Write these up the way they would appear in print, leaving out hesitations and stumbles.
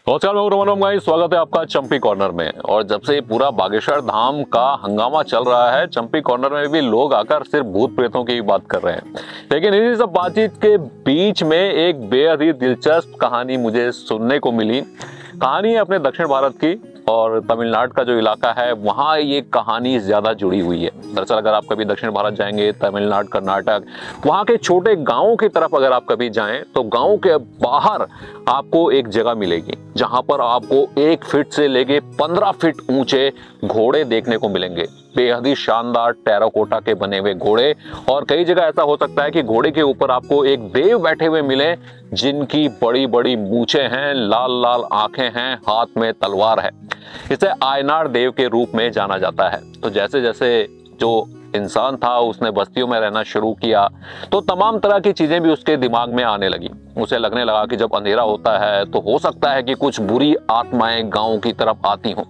नमस्कार, मैं रोमन भाई, स्वागत है आपका चंपी कॉर्नर में। और जब से पूरा बागेश्वर धाम का हंगामा चल रहा है, चंपी कॉर्नर में भी लोग आकर सिर्फ भूत प्रेतों की बात कर रहे हैं। लेकिन इन्हीं सब बातचीत के बीच में एक बेहद ही दिलचस्प कहानी मुझे सुनने को मिली। कहानी है अपने दक्षिण भारत की, और तमिलनाडु का जो इलाका है वहाँ ये कहानी ज़्यादा जुड़ी हुई है। दरअसल अगर आप कभी दक्षिण भारत जाएंगे, तमिलनाडु, कर्नाटक, वहाँ के छोटे गाँवों की तरफ अगर आप कभी जाएं तो गाँव के बाहर आपको एक जगह मिलेगी जहाँ पर आपको 1 फीट से लेके 15 फीट ऊंचे घोड़े देखने को मिलेंगे। बेहद ही शानदार टेराकोटा के बने हुए घोड़े। और कई जगह ऐसा हो सकता है कि घोड़े के ऊपर आपको एक देव बैठे हुए मिले जिनकी बड़ी बड़ी मूछें हैं, लाल लाल आंखें हैं, हाथ में तलवार है। इसे आयनार देव के रूप में जाना जाता है। तो जैसे जैसे जो इंसान था उसने बस्तियों में रहना शुरू किया तो तमाम तरह की चीजें भी उसके दिमाग में आने लगी। उसे लगने लगा कि जब अंधेरा होता है तो हो सकता है कि कुछ बुरी आत्माएं गांव की तरफ आती हों।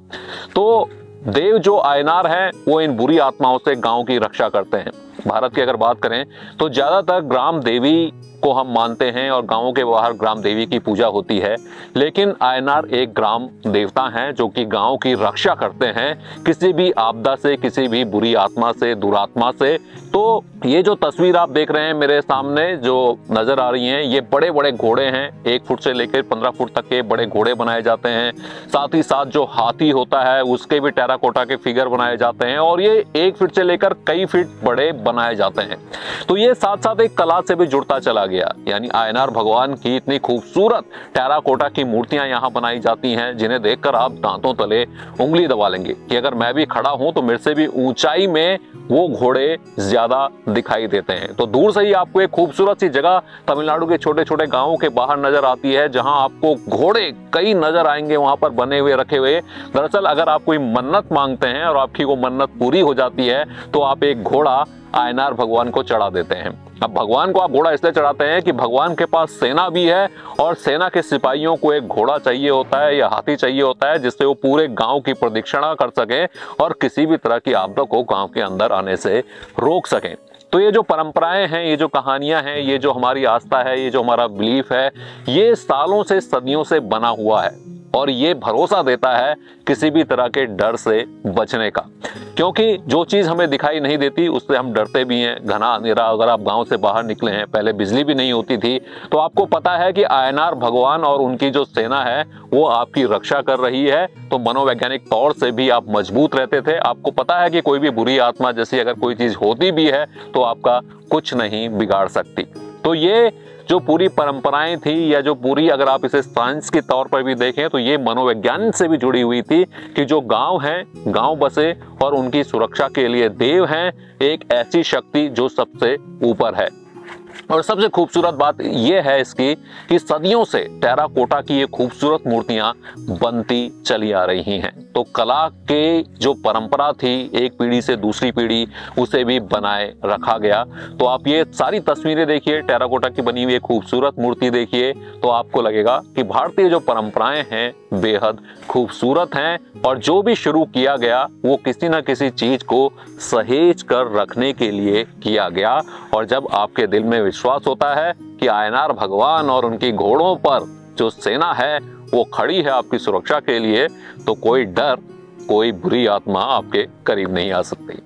तो देव जो आयनार हैं वो इन बुरी आत्माओं से गांव की रक्षा करते हैं। भारत की अगर बात करें तो ज्यादातर ग्राम देवी को हम मानते हैं और गांवों के बाहर ग्राम देवी की पूजा होती है। लेकिन आयनार एक ग्राम देवता हैं जो कि गांव की रक्षा करते हैं किसी भी आपदा से, किसी भी बुरी आत्मा से, दुरात्मा से। तो ये जो तस्वीर आप देख रहे हैं मेरे सामने जो नजर आ रही हैं, ये बड़े बड़े घोड़े हैं। 1 फुट से लेकर 15 फुट तक के बड़े घोड़े बनाए जाते हैं। साथ ही साथ जो हाथी होता है उसके भी टेराकोटा के फिगर बनाए जाते हैं, और ये 1 फीट से लेकर कई फीट बड़े बनाए जाते हैं। तो ये साथ साथ एक कला से भी जुड़ता चला गया। यानी आयनार भगवान की इतनी खूबसूरत टेराकोटा की मूर्तियां यहाँ बनाई जाती हैं जिन्हें देखकर आप दांतों तले उंगली दबा लेंगे कि अगर मैं भी खड़ा हूं तो मेरे से भी ऊंचाई में वो घोड़े ज्यादा दिखाई देते हैं। तो दूर से ही आपको एक खूबसूरत सी जगह तमिलनाडु के छोटे छोटे गांवों के बाहर नजर आती है जहां आपको घोड़े कई नजर आएंगे वहां पर बने हुए, रखे हुए। दरअसल अगर आप कोई मन्नत मांगते हैं और आपकी वो मन्नत पूरी हो जाती है तो आप एक घोड़ा आयनार भगवान को चढ़ा देते हैं। अब भगवान को आप घोड़ा इसलिए चढ़ाते हैं कि भगवान के पास सेना भी है, और सेना के सिपाहियों को एक घोड़ा चाहिए होता है या हाथी चाहिए होता है जिससे वो पूरे गांव की प्रदक्षिणा कर सके और किसी भी तरह की आपदा को गांव के अंदर आने से रोक सकें। तो ये जो परंपराएं हैं, ये जो कहानियां हैं, ये जो हमारी आस्था है, ये जो हमारा बिलीफ है, ये सालों से, सदियों से बना हुआ है। और ये भरोसा देता है किसी भी तरह के डर से बचने का, क्योंकि जो चीज हमें दिखाई नहीं देती उससे हम डरते भी हैं। घना अंधेरा, अगर आप गांव से बाहर निकले हैं, पहले बिजली भी नहीं होती थी, तो आपको पता है कि आयनार भगवान और उनकी जो सेना है वो आपकी रक्षा कर रही है। तो मनोवैज्ञानिक तौर से भी आप मजबूत रहते थे। आपको पता है कि कोई भी बुरी आत्मा जैसी अगर कोई चीज होती भी है तो आपका कुछ नहीं बिगाड़ सकती। तो ये जो पूरी परंपराएं थी, या जो पूरी, अगर आप इसे साइंस के तौर पर भी देखें तो ये मनोविज्ञान से भी जुड़ी हुई थी कि जो गांव हैं, गांव बसे और उनकी सुरक्षा के लिए देव हैं एक ऐसी शक्ति जो सबसे ऊपर है। और सबसे खूबसूरत बात यह है इसकी कि सदियों से टेराकोटा की ये खूबसूरत मूर्तियां बनती चली आ रही हैं। तो कला के जो परंपरा थी एक पीढ़ी से दूसरी पीढ़ी, उसे भी बनाए रखा गया। तो आप ये सारी तस्वीरें देखिए, टेराकोटा की बनी हुई खूबसूरत मूर्ति देखिए, तो आपको लगेगा कि भारतीय जो परंपराएं हैं बेहद खूबसूरत हैं। और जो भी शुरू किया गया वो किसी न किसी चीज को सहेज कर रखने के लिए किया गया। और जब आपके दिल में विश्वास होता है कि आयनार भगवान और उनकी घोड़ों पर जो सेना है वो खड़ी है आपकी सुरक्षा के लिए, तो कोई डर, कोई बुरी आत्मा आपके करीब नहीं आ सकती।